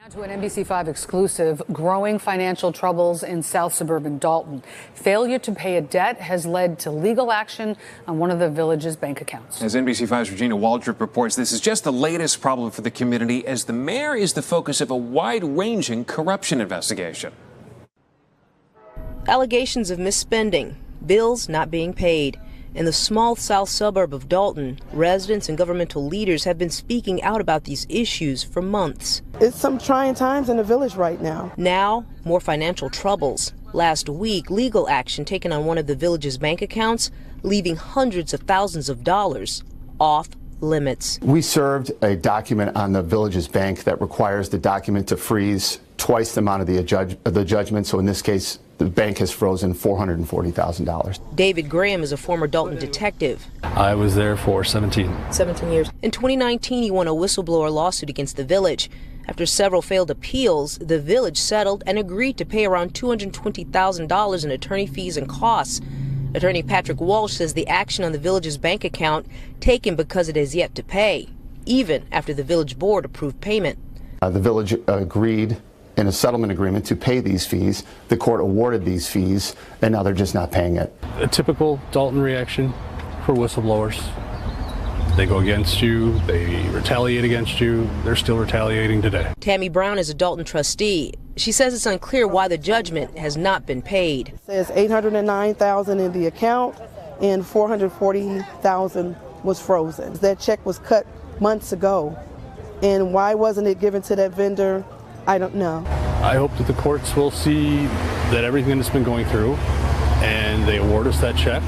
Now to an NBC5 exclusive, growing financial troubles in South suburban Dolton. Failure to pay a debt has led to legal action on one of the village's bank accounts. As NBC5's Regina Waldrop reports, this is just the latest problem for the community, as the mayor is the focus of a wide-ranging corruption investigation. Allegations of misspending, bills not being paid. In the small south suburb of Dolton, residents and governmental leaders have been speaking out about these issues for months. It's some trying times in the village right now. Now, more financial troubles. Last week, legal action taken on one of the village's bank accounts, leaving hundreds of thousands of dollars off limits. We served a document on the village's bank that requires the document to freeze twice the amount of the judgment. So in this case, the bank has frozen $440,000. David Graham is a former Dolton detective. I was there for 17 years. In 2019, he won a whistleblower lawsuit against the village. After several failed appeals, the village settled and agreed to pay around $220,000 in attorney fees and costs. Attorney Patrick Walsh says the action on the village's bank account taken because it has yet to pay, even after the village board approved payment. The village agreed in a settlement agreement to pay these fees. The court awarded these fees, and now they're just not paying it. A typical Dolton reaction for whistleblowers. They go against you, they retaliate against you, they're still retaliating today. Tammy Brown is a Dolton trustee. She says it's unclear why the judgment has not been paid. It says $809,000 in the account and $440,000 was frozen. That check was cut months ago, and why wasn't it given to that vendor? I don't know. I hope that the courts will see that everything that's been going through and they award us that check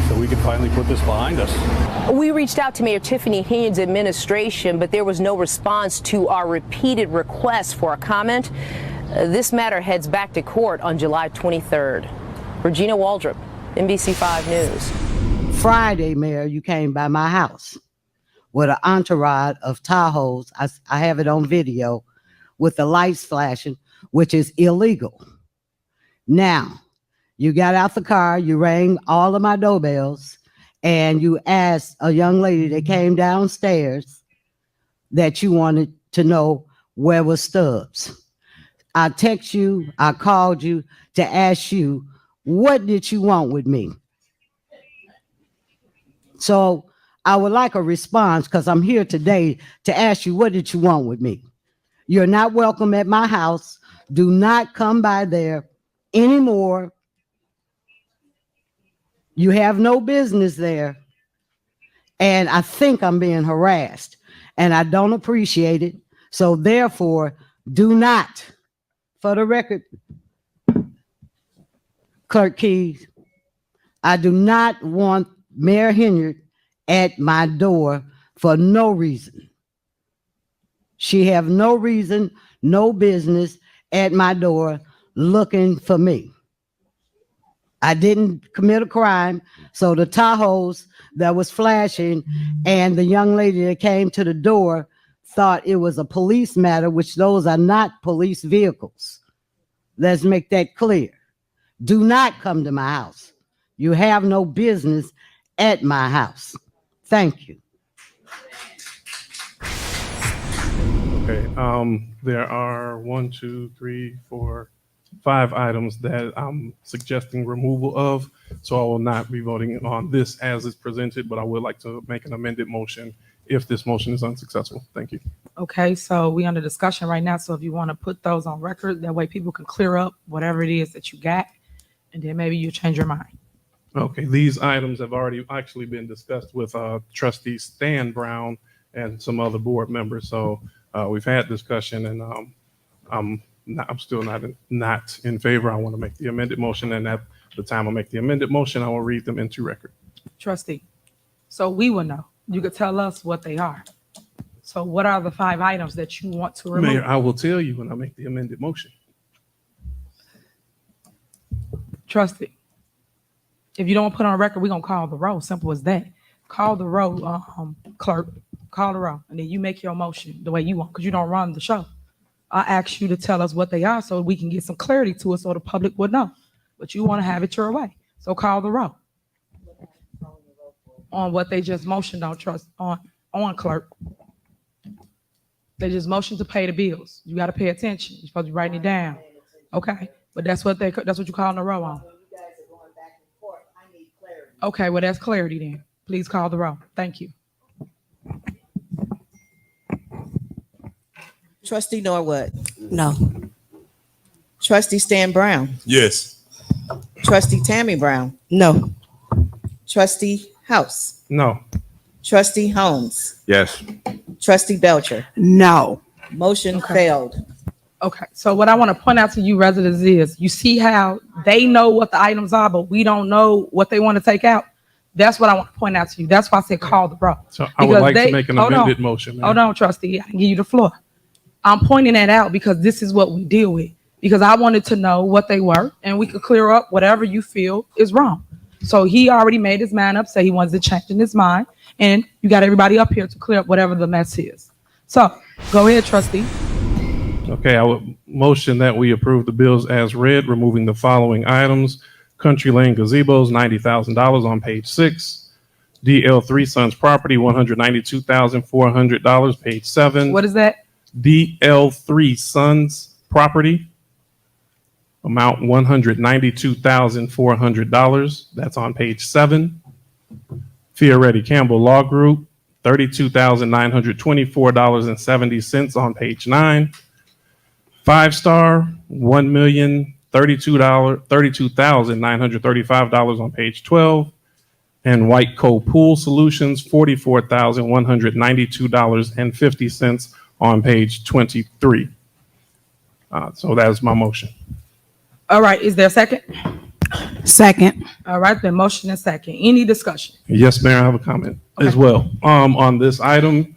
so we can finally put this behind us. We reached out to Mayor Tiffany administration, but there was no response to our repeated requests for a comment. This matter heads back to court on July 23rd. Regina Waldrop, NBC5 News. Friday, Mayor, you came by my house with an entourage of Tahoes. I have it on video, with the lights flashing, which is illegal. Now, you got out the car, you rang all of my doorbells, and you asked a young lady that came downstairs that you wanted to know where was Stubbs. I text you, I called you to ask you, what did you want with me? So I would like a response, because I'm here today to ask you, what did you want with me? You're not welcome at my house. Do not come by there anymore. You have no business there. And I think I'm being harassed, and I don't appreciate it. So therefore, do not, for the record, Clerk Keys, I do not want Mayor Henyard at my door for no reason. She have no reason, no business at my door looking for me. I didn't commit a crime, so the Tahoes that was flashing and the young lady that came to the door thought it was a police matter, which those are not police vehicles. Let's make that clear. Do not come to my house. You have no business at my house. Thank you. Okay, there are 1, 2, 3, 4, 5 items that I'm suggesting removal of, so I will not be voting on this as it's presented, but I would like to make an amended motion if this motion is unsuccessful. Thank you. Okay, so we under discussion right now, so if you want to put those on record, that way people can clear up whatever it is that you got, and then maybe you change your mind. Okay, these items have already actually been discussed with Trustee Stan Brown and some other board members, so we've had discussion, and I'm still not in favor. I want to make the amended motion, and at the time I make the amended motion, I will read them into record. Trustee, so we will know. You could tell us what they are. So what are the 5 items that you want to remove? Mayor, I will tell you when I make the amended motion. Trustee, if you don't put on record, we're going to call the roll. Simple as that. Call the roll, clerk. Call the roll, and then you make your motion the way you want, because you don't run the show. I ask you to tell us what they are so we can get some clarity to it so the public would know. But you want to have it your way. So call the roll on what they just motioned on, clerk. They just motion to pay the bills. You got to pay attention. You're supposed to be writing it down. Okay, but that's what you call in the row on. Okay, well that's clarity then. Please call the row. Thank you. Trustee Norwood. No. Trustee Stan Brown. Yes. Trustee Tammy Brown. No. Trustee House. No. Trustee Holmes. Yes. Trustee Belcher. No. Motion failed. Okay, so what I want to point out to you residents is, you see how they know what the items are, but we don't know what they want to take out? That's what I want to point out to you. That's why I said call the row. So I would like to make an amended motion. Ma'am. Hold on, trustee. I can give you the floor. I'm pointing that out because this is what we deal with. Because I wanted to know what they were, and we could clear up whatever you feel is wrong. So he already made his mind up, say he wants to change in his mind, and you got everybody up here to clear up whatever the mess is. So go ahead, trustee. Okay, I would motion that we approve the bills as read, removing the following items: Country Lane Gazebos, $90,000 on page 6. DL3 Sons Property, $192,400, page 7. What is that? DL3 Sons Property, amount $192,400. That's on page 7. Fioretti Campbell Law Group, $32,924.70 on page 9. 5 Star, $1,032,935 on page 12. And White Coal Pool Solutions, $44,192.50 on page 23. So that's my motion. All right, is there a second? Second. All right, then motion and second. Any discussion? Yes, Mayor, I have a comment as well. On this item,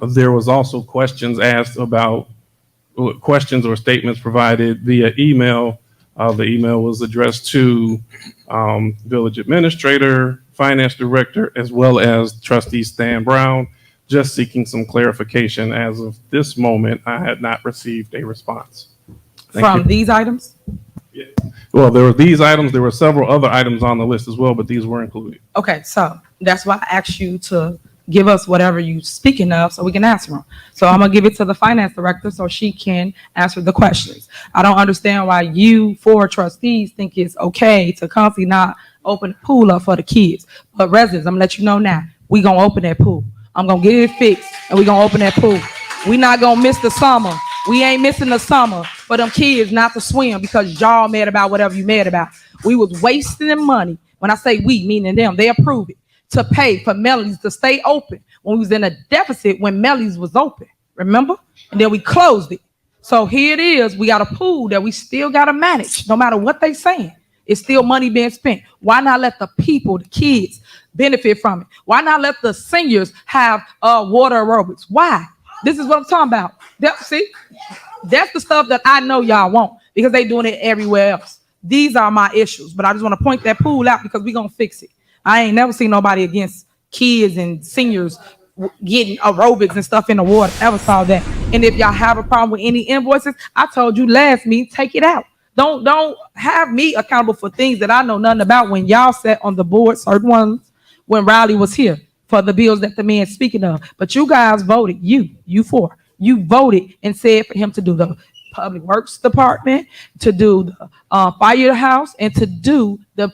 there was also questions asked about questions or statements provided via email. The email was addressed to Village Administrator, Finance Director, as well as Trustee Stan Brown, just seeking some clarification. As of this moment, I had not received a response. From these items? Yeah. Well, there were these items. There were several other items on the list as well, but these were included. Okay, so that's why I asked you to give us whatever you speaking of so we can answer them. So I'm gonna give it to the finance director so she can answer the questions. I don't understand why you 4 trustees think it's okay to constantly not open the pool up for the kids. But residents, I'm gonna let you know now, we gonna open that pool. I'm gonna get it fixed and we gonna open that pool. We not gonna miss the summer. We ain't missing the summer for them kids not to swim because y'all mad about whatever you mad about. We was wasting them money. When I say we, meaning them, they approve it, to pay for Melly's to stay open when we was in a deficit when Melly's was open, remember? And then we closed it. So here it is, we got a pool that we still got to manage, no matter what they saying. It's still money being spent. Why not let the people, the kids, benefit from it? Why not let the seniors have water aerobics? Why? This is what I'm talking about. See, that's the stuff that I know y'all want because they doing it everywhere else. These are my issues, but I just want to point that pool out because we gonna fix it. I ain't never seen nobody against kids and seniors getting aerobics and stuff in the water. Never saw that. And if y'all have a problem with any invoices, I told you last meeting, take it out. Don't have me accountable for things that I know nothing about when y'all sat on the board, certain ones, when Riley was here for the bills that the man's speaking of. But you guys voted, you 4, you voted and said for him to do the Public Works Department, to do the firehouse, and to do the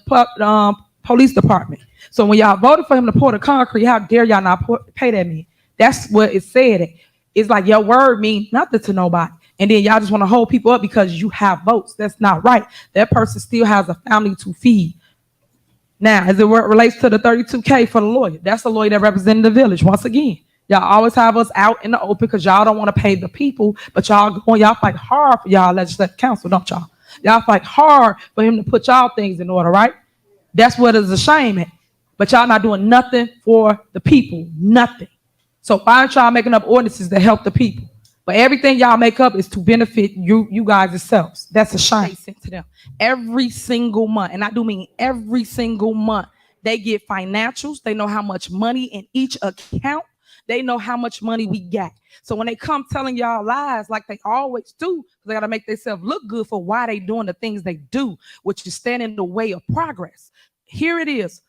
police department. So when y'all voted for him to pour the concrete, how dare y'all not pay that man? That's what it said. It's like your word means nothing to nobody. And then y'all just want to hold people up because you have votes. That's not right. That person still has a family to feed. Now, as it relates to the $32K for the lawyer, that's the lawyer that represented the village. Once again, y'all always have us out in the open because y'all don't want to pay the people, but y'all fight hard for y'all legislative council, don't y'all? Y'all fight hard for him to put y'all things in order, right? That's what is a shame at. But y'all not doing nothing for the people, nothing. So why aren't y'all making up ordinances that help the people? But everything y'all make up is to benefit you guys yourselves. That's a shame sent to them. Every single month, and I do mean every single month, they get financials. They know how much money in each account. They know how much money we got. So when they come telling y'all lies like they always do, they got to make themselves look good for why they doing the things they do, which is stand in the way of progress. Here it is.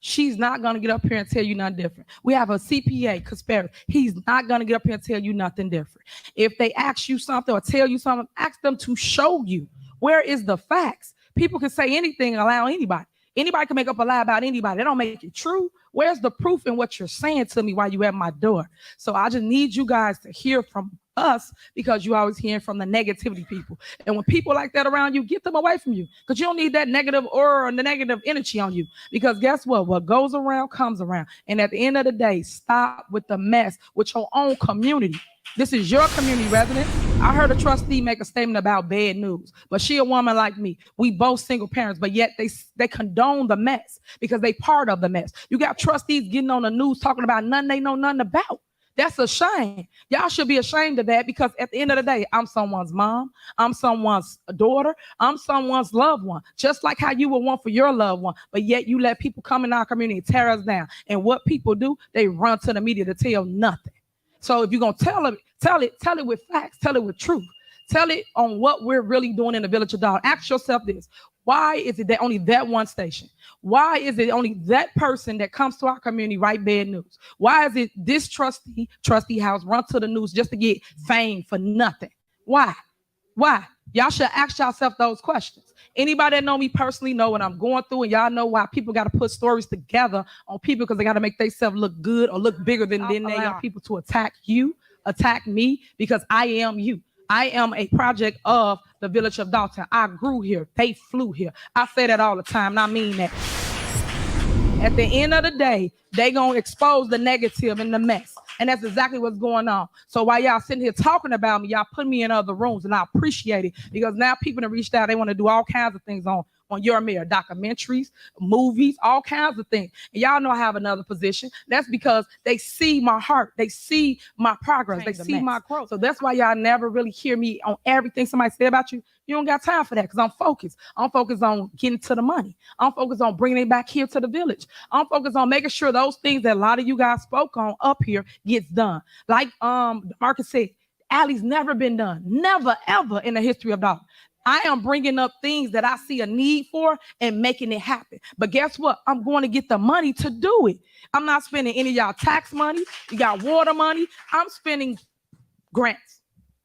She's not going to get up here and tell you nothing different. We have a CPA, conspiracy. He's not going to get up here and tell you nothing different. If they ask you something or tell you something, ask them to show you. Where is the facts? People can say anything and allow anybody. Anybody can make up a lie about anybody. They don't make it true. Where's the proof in what you're saying to me while you at my door? So I just need you guys to hear from us, because you always hearing from the negativity people. And when people like that around you, get them away from you, because you don't need that negative aura and the negative energy on you. Because guess what? What goes around comes around. And at the end of the day, stop with the mess with your own community. This is your community resident. I heard a trustee make a statement about bad news, but she a woman like me. We both single parents, but yet they condone the mess because they part of the mess. You got trustees getting on the news talking about nothing they know nothing about. That's a shame. Y'all should be ashamed of that, because at the end of the day, I'm someone's mom. I'm someone's daughter. I'm someone's loved one, just like how you would want for your loved one. But yet you let people come in our community and tear us down. And what people do, they run to the media to tell nothing. So if you're going to tell it with facts, tell it with truth. Tell it on what we're really doing in the Village of Dolton. Ask yourself this. Why is it that only that one station? Why is it only that person that comes to our community write bad news? Why is it this trustee house run to the news just to get fame for nothing? Why? Y'all should ask yourself those questions. Anybody that know me personally know what I'm going through, and y'all know why people got to put stories together on people, because they got to make themselves look good or look bigger than they got people to attack you, attack me, because I am you. I am a project of the Village of Dolton. I grew here. They flew here. I say that all the time, and I mean that. At the end of the day, they going to expose the negative and the mess. And that's exactly what's going on. So while y'all sitting here talking about me, y'all put me in other rooms, and I appreciate it, because now people have reached out. They want to do all kinds of things on your mayor, documentaries, movies, all kinds of things. And y'all know I have another position. That's because they see my heart. They see my progress. They see my growth. So that's why y'all never really hear me on everything somebody say about you. You don't got time for that, because I'm focused. I'm focused on getting to the money. I'm focused on bringing it back here to the village. I'm focused on making sure those things that a lot of you guys spoke on up here gets done. Like Marcus said, alley's never been done. Never, ever in the history of Dolton. I am bringing up things that I see a need for and making it happen. But guess what? I'm going to get the money to do it. I'm not spending any of y'all tax money. You got water money. I'm spending grants.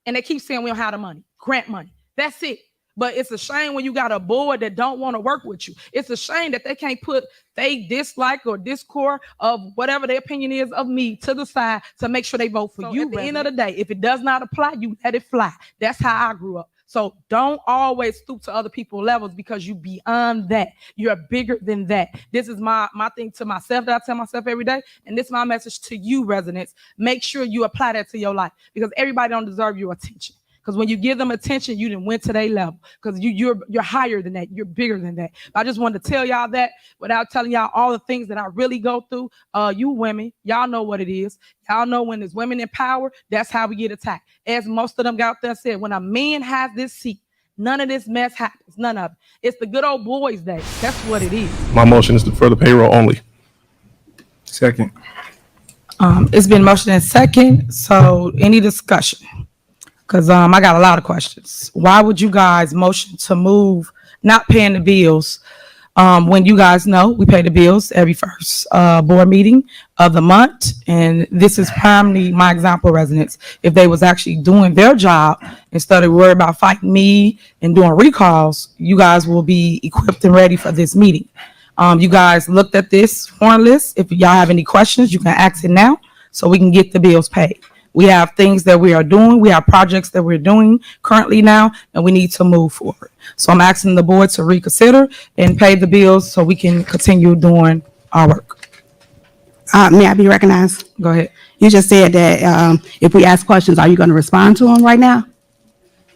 And they keep saying we don't have the money. Grant money. That's it. But it's a shame when you got a board that don't want to work with you. It's a shame that they can't put they dislike or discord of whatever their opinion is of me to the side to make sure they vote for you. At the end of the day, if it does not apply, you let it fly. That's how I grew up. So don't always stoop to other people's levels, because you beyond that. You're bigger than that. This is my thing to myself that I tell myself every day. And this is my message to you residents. Make sure you apply that to your life, because everybody don't deserve your attention. Because when you give them attention, you didn't went to their level, because you're higher than that. You're bigger than that. I just wanted to tell y'all that without telling y'all all the things that I really go through. You women, y'all know what it is. Y'all know when there's women in power, that's how we get attacked. As most of them got there said, when a man has this seat, none of this mess happens. None of it. It's the good old boys' day. That's what it is. My motion is for the payroll only. Second. It's been motioned and second. So any discussion? Because I got a lot of questions. Why would you guys motion to move not paying the bills when you guys know we pay the bills every first board meeting of the month? And this is primarily my example residents. If they was actually doing their job instead of worried about fighting me and doing recalls, you guys will be equipped and ready for this meeting. You guys looked at this form list. If y'all have any questions, you can ask it now so we can get the bills paid. We have things that we are doing. We have projects that we're doing currently now, and we need to move forward. So I'm asking the board to reconsider and pay the bills so we can continue doing our work. May I be recognized? Go ahead. You just said that if we ask questions, are you going to respond to them right now?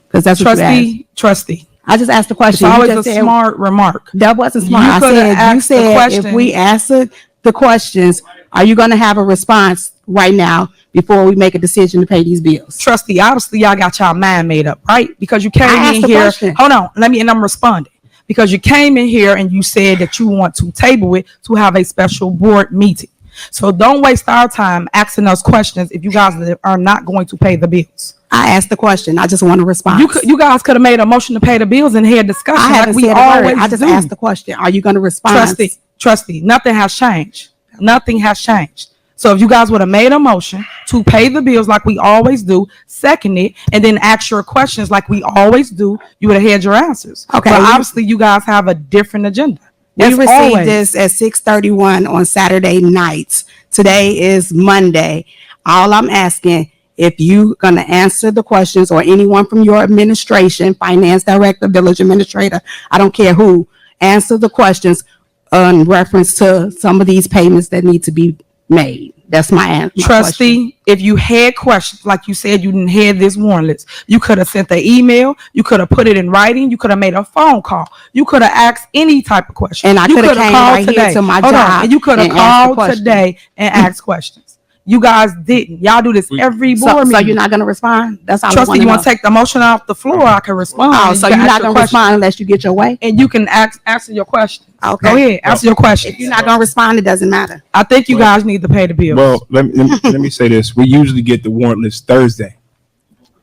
Because that's what you asked. Trustee. I just asked the question. It's always a smart remark. That wasn't smart. You said if we answer the questions, are you going to have a response right now before we make a decision to pay these bills? Trustee, obviously y'all got y'all mind made up, right? Because you came in here. Hold on, and I'm responding. Because you came in here and you said that you want to table it to have a special board meeting. So don't waste our time asking us questions if you guys are not going to pay the bills. I asked the question. I just want to respond. You guys could have made a motion to pay the bills and had discussion. I haven't said a word. I just asked the question. Are you going to respond? Trustee, Trustee, nothing has changed. Nothing has changed. So if you guys would have made a motion to pay the bills like we always do, second it, and then ask your questions like we always do, you would have had your answers. Okay. But obviously you guys have a different agenda. We As received always. this at 6:31 on Saturday nights. Today is Monday. All I'm asking, if you gonna answer the questions, or anyone from your administration, finance director, village administrator, I don't care who, answer the questions in reference to some of these payments that need to be made. That's my answer. Trustee, if you had questions, like you said, you didn't have this warrant list, you could have sent the email, you could have put it in writing, you could have made a phone call, you could have asked any type of question. And I You could have coulda came called right here today. to my Hold on. job And you could have and asked the called question. today and asked questions. You guys didn't. Y'all do this every board So meeting. you're not gonna respond? That's all I Trustee, wanna you know. want to take the motion off the floor? I can respond. Oh, and so you can you're ask not your gonna question. respond unless you get your way? And you can answer your question. Okay. Go ahead, answer your question. If you're not gonna respond, it doesn't matter. I think you guys need to pay the bills. Well, let me say this. We usually get the warrant list Thursday.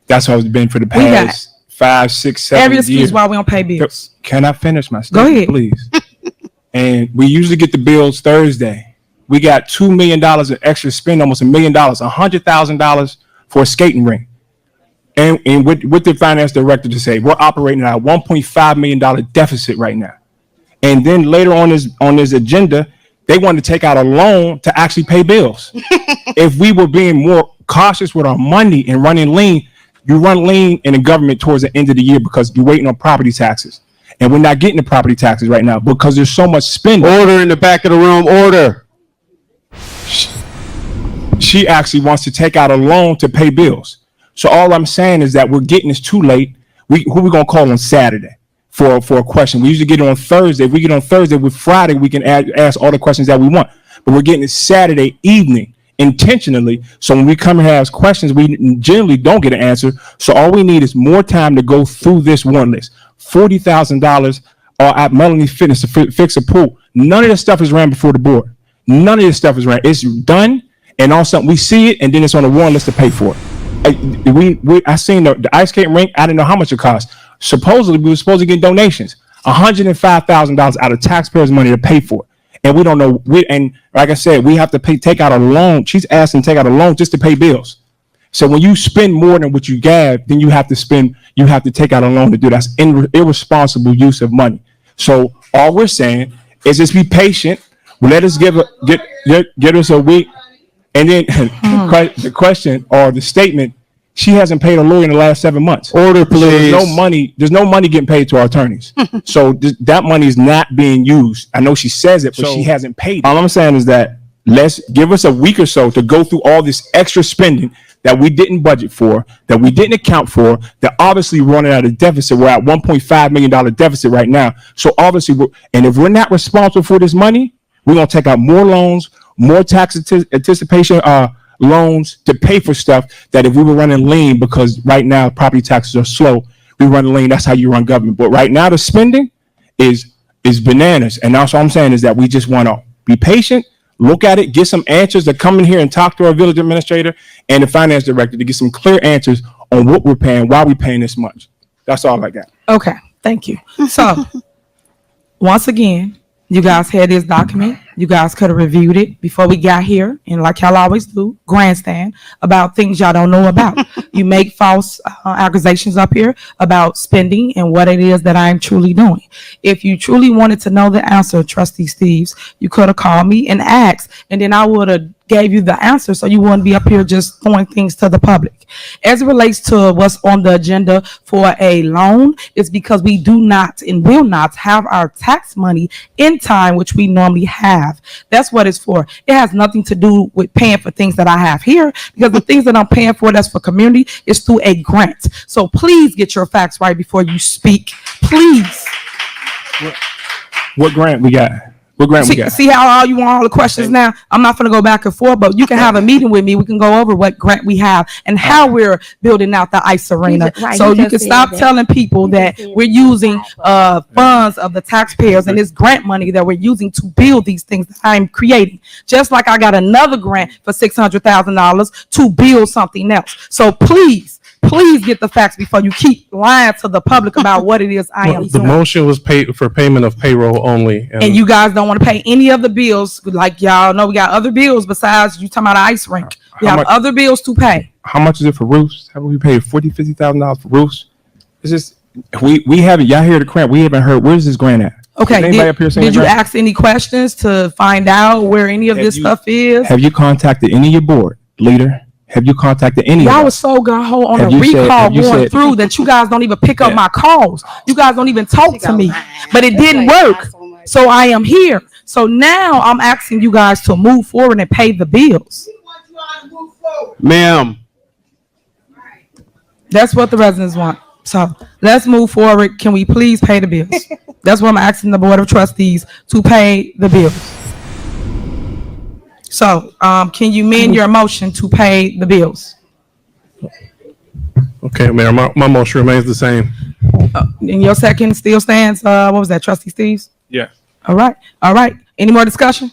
That's how it's been for the We got past 5, 6, 7 every years. excuse why we don't pay bills. Can I finish my Go statement, ahead. please? And we usually get the bills Thursday. We got $2 million in extra spend, almost $1 million, $100,000 for a skating rink. And with the finance director to say, we're operating at a $1.5 million deficit right now. And then later on this agenda, they want to take out a loan to actually pay bills. If we were being more cautious with our money and running lean, you run lean in the government towards the end of the year because you're waiting on property taxes. And we're not getting the property taxes right now because there's so much spending. Order in the back of the room, order. She actually wants to take out a loan to pay bills. So all I'm saying is that we're getting this too late. Who we gonna call on Saturday for a question? We usually get it on Thursday. If we get it on Thursday, with Friday we can ask all the questions that we want. But we're getting it Saturday evening intentionally. So when we come and ask questions, we generally don't get an answer. So all we need is more time to go through this warrant list. $40,000 at Melanie Fitness to fix a pool. None of this stuff is ran before the board. None of this stuff is ran. It's done, and all of a sudden we see it, and then it's on the warrant list to pay for it. I seen the ice skating rink. I didn't know how much it cost. Supposedly we were supposed to get donations, $105,000 out of taxpayers' money to pay for it, and we don't know. And like I said, we have to take out a loan. She's asking to take out a loan just to pay bills. So when you spend more than what you have, then you have to take out a loan to do that. That's irresponsible use of money. So all we're saying is just be patient. Let us get us a week. And then the question or the statement, she hasn't paid a lawyer in the last 7 months. Order, please. So there's no money getting paid to our attorneys. So that money is not being used. I know she says it, but she hasn't paid it. All I'm saying is that let's give us a week or so to go through all this extra spending that we didn't budget for, that we didn't account for, that obviously running at a deficit. We're at $1.5 million deficit right now. So obviously, if we're not responsible for this money, we're going to take out more loans, more tax anticipation loans to pay for stuff that if we were running lean, because right now property taxes are slow, we run lean. That's how you run government. But right now the spending is bananas. And that's all I'm saying is that we just want to be patient, look at it, get some answers, to come in here and talk to our village administrator and the finance director to get some clear answers on what we're paying, why we're paying this much. That's all I got. Okay, thank you. So, once again, you guys had this document. You guys could have reviewed it before we got here. And like y'all always do, grandstand about things y'all don't know about. You make false accusations up here about spending and what it is that I'm truly doing. If you truly wanted to know the answer, Trustee Steves, you could have called me and asked, and then I would have gave you the answer so you wouldn't be up here just throwing things to the public. As it relates to what's on the agenda for a loan, it's because we do not and will not have our tax money in time, which we normally have. That's what it's for. It has nothing to do with paying for things that I have here, because the things that I'm paying for that's for community is through a grant. So please get your facts right before you speak. Please. What grant we got? What grant we got? See how all you want all the questions now? I'm not going to go back and forth, but you can have a meeting with me. We can go over what grant we have and how we're building out the ice arena. So you can stop telling people that we're using funds of the taxpayers and this grant money that we're using to build these things that I'm creating. Just like I got another grant for $600,000 to build something else. So please Please get the facts before you keep lying to the public about what it is I am The doing. motion was paid for payment of payroll only. And you guys don't want to pay any of the bills. Like y'all know, we got other bills besides you talking about an ice rink. We have other bills to pay. How much is it for roofs? Have we paid $50,000 for roofs? It's just we haven't. Y'all hear the grant? We haven't heard. Where's this grant at? Okay. Did you ask any questions to find out where any of this stuff is? Have you contacted any of your board leader? Have you contacted any? Y'all was so gung-ho on a recall going through that you guys don't even pick up my calls. You guys don't even talk to me. But it didn't work. So I am here. So now I'm asking you guys to move forward and pay the bills. Ma'am. That's what the residents want. So let's move forward. Can we please pay the bills? That's what I'm asking the Board of Trustees to pay the bills. So can you amend your motion to pay the bills? Okay, Mayor, my motion remains the same. And your second still stands. What was that, Trustee Steves? Yeah. All right. All right. Any more discussion?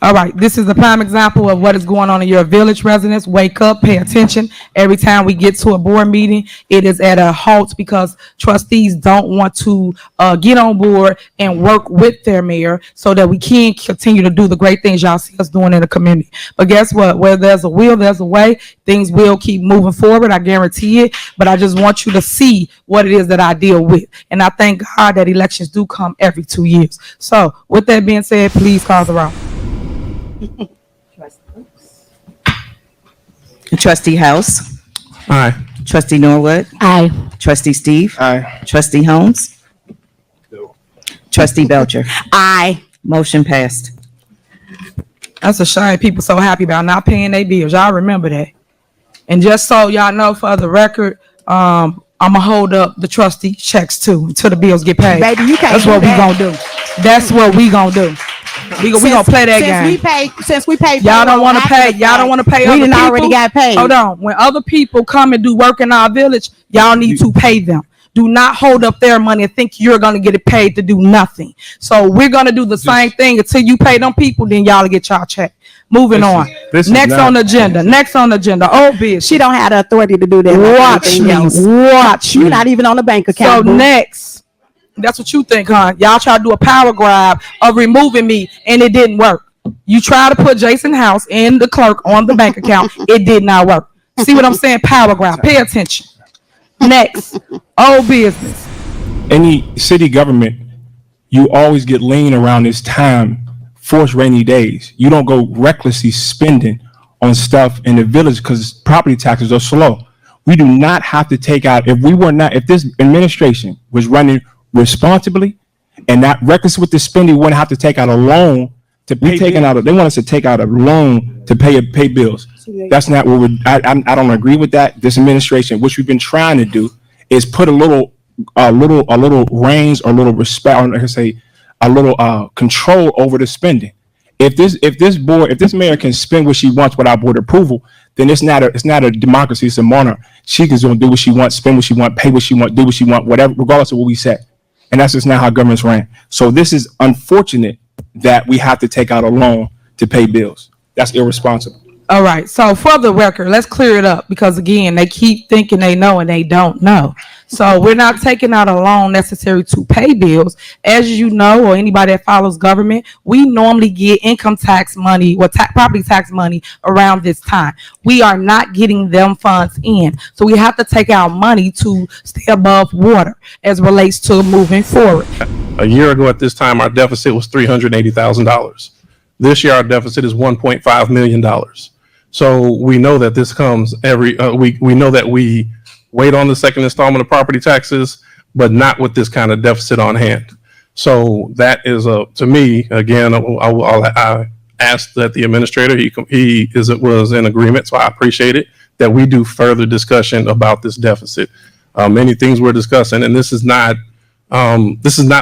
All right. This is a prime example of what is going on in your village. Residents, wake up, pay attention. Every time we get to a board meeting, it is at a halt because trustees don't want to get on board and work with their mayor so that we can continue to do the great things y'all see us doing in the community. But guess what? Where there's a will, there's a way. Things will keep moving forward. I guarantee it. But I just want you to see what it is that I deal with. And I thank God that elections do come every 2 years. So with that being said, please call the roll. Trustee House. Aye. Trustee Norwood. Aye. Trustee Steve. Aye. Trustee Holmes. Trustee Belcher. Aye. Motion passed. That's a shame people so happy about not paying their bills. Y'all remember that. And just so y'all know for the record, I'm gonna hold up the trustee checks too until the bills get paid. Baby, you can't. That's what we gonna do. That's what we gonna do. We gonna play that game. Since we paid, Y'all don't want to pay. Y'all don't want to pay. We other done people. already got paid. Hold on. When other people come and do work in our village, y'all need to pay them. Do not hold up their money and think you're gonna get it paid to do nothing. So we're gonna do the same thing until you pay them people. Then y'all get y'all check. Moving on. Next on the agenda. Next on the agenda. Oh, bitch. She don't have the authority to do that. Watch me. Watch me. You're not even on the bank account. So next. That's what you think, huh? Y'all try to do a power grab of removing me, and it didn't work. You try to put Jason House and the clerk on the bank account. It did not work. See what I'm saying? Power grab. Pay attention. Next. Old business. Any city government, you always get lean around this time, forced rainy days. You don't go recklessly spending on stuff in the village because property taxes are slow. We do not have to take out, if this administration was running responsibly and not reckless with the spending, we wouldn't have to take out a loan to pay. They want us to take out a loan to pay bills. That's not what I don't agree with that. This administration, which we've been trying to do, is put a little reins or a little respect, or like I say, a little control over the spending. If this mayor can spend what she wants without board approval, then it's not a democracy. It's a monarch. She can do what she wants, spend what she wants, pay what she wants, do what she wants, whatever, regardless of what we say. And that's just not how governments ran. So this is unfortunate that we have to take out a loan to pay bills. That's irresponsible. All right. So for the record, let's clear it up because again, they keep thinking they know and they don't know. So we're not taking out a loan necessary to pay bills. As you know, or anybody that follows government, we normally get income tax money or property tax money around this time. We are not getting them funds in. So we have to take out money to stay above water as relates to moving forward. A year ago at this time, our deficit was $380,000. This year, our deficit is $1.5 million. So we know that this comes every we know that we wait on the second installment of property taxes, but not with this kind of deficit on hand. So that is to me, again, I asked that the administrator, he was in agreement. So I appreciate it that we do further discussion about this deficit. Many things we're discussing, and this is not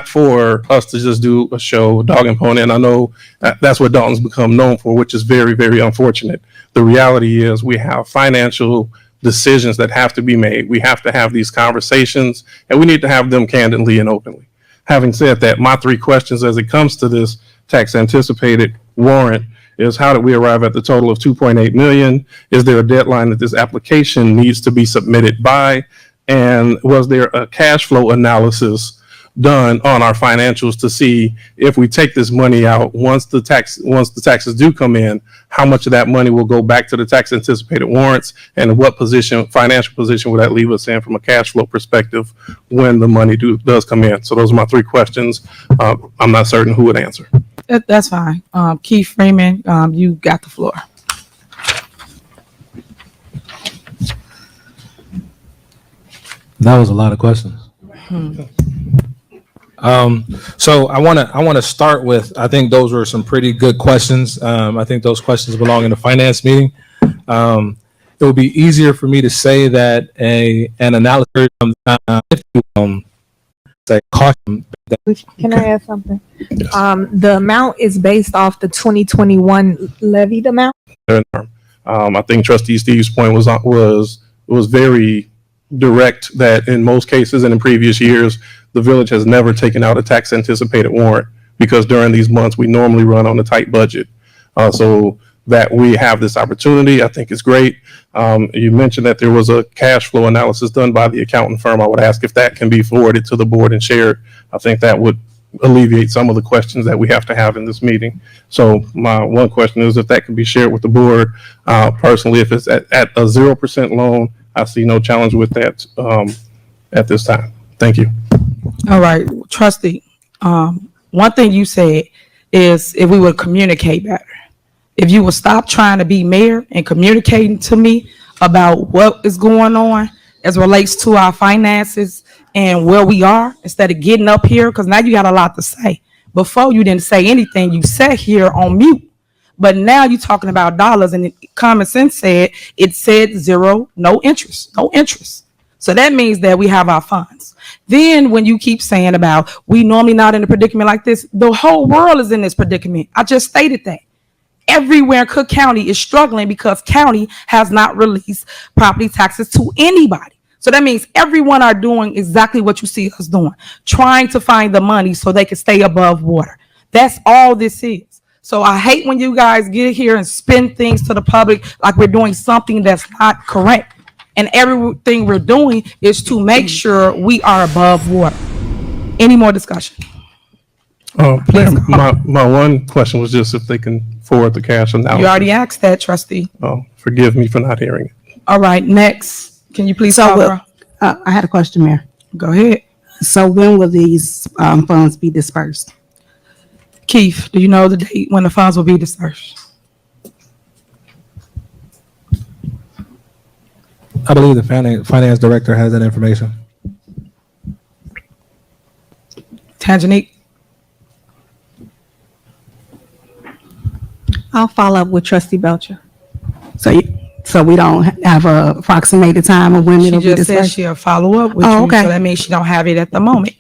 for us to just do a show, dog and pony. And I know that's what Dolton's become known for, which is very, very unfortunate. The reality is we have financial decisions that have to be made. We have to have these conversations, and we need to have them candidly and openly. Having said that, my three questions as it comes to this tax anticipated warrant is how did we arrive at the total of 2.8 million? Is there a deadline that this application needs to be submitted by? And was there a cash flow analysis done on our financials to see if we take this money out once the taxes do come in, how much of that money will go back to the tax anticipated warrants, and what financial position would that leave us in from a cash flow perspective when the money does come in? So those are my three questions. I'm not certain who would answer. That's fine. Keith Freeman, you got the floor. That was a lot of questions. So I want to start with, I think those were some pretty good questions. I think those questions belong in the finance meeting. It would be easier for me to say that an analysis caution. Can I add something? Yes. The amount is based off the 2021 levied amount. I think Trustee Steve's point was very direct, that in most cases and in previous years, the village has never taken out a tax anticipated warrant, because during these months we normally run on a tight budget. So that we have this opportunity, I think is great. You mentioned that there was a cash flow analysis done by the accountant firm. I would ask if that can be forwarded to the board and shared. I think that would alleviate some of the questions that we have to have in this meeting. So my one question is if that can be shared with the board. Personally, if it's at a 0% loan, I see no challenge with that at this time. Thank you. All right, Trustee. One thing you said is if we would communicate better. If you would stop trying to be mayor and communicating to me about what is going on as relates to our finances and where we are, instead of getting up here, because now you got a lot to say. Before you didn't say anything, you sat here on mute. But now you're talking about dollars, and common sense said it said zero, no interest. So that means that we have our funds. Then when you keep saying about we normally not in a predicament like this, the whole world is in this predicament. I just stated that. Everywhere in Cook County is struggling because county has not released property taxes to anybody. So that means everyone are doing exactly what you see us doing, trying to find the money so they can stay above water. That's all this is. So I hate when you guys get here and spin things to the public like we're doing something that's not correct. And everything we're doing is to make sure we are above water. Any more discussion? My one question was just if they can forward the cash analysis. You already asked that, Trustee. Oh, forgive me for not hearing it. All right, next. Can you please call her? I had a question, Mayor. Go ahead. So when will these funds be dispersed? Keith, do you know the date when the funds will be dispersed? I believe the finance director has that information. Tangenique? I'll follow up with Trustee Belcher. So we don't have a approximated time of when it'll be She just said dispersed? she'll follow up with you, okay. so that means she don't have it at the moment.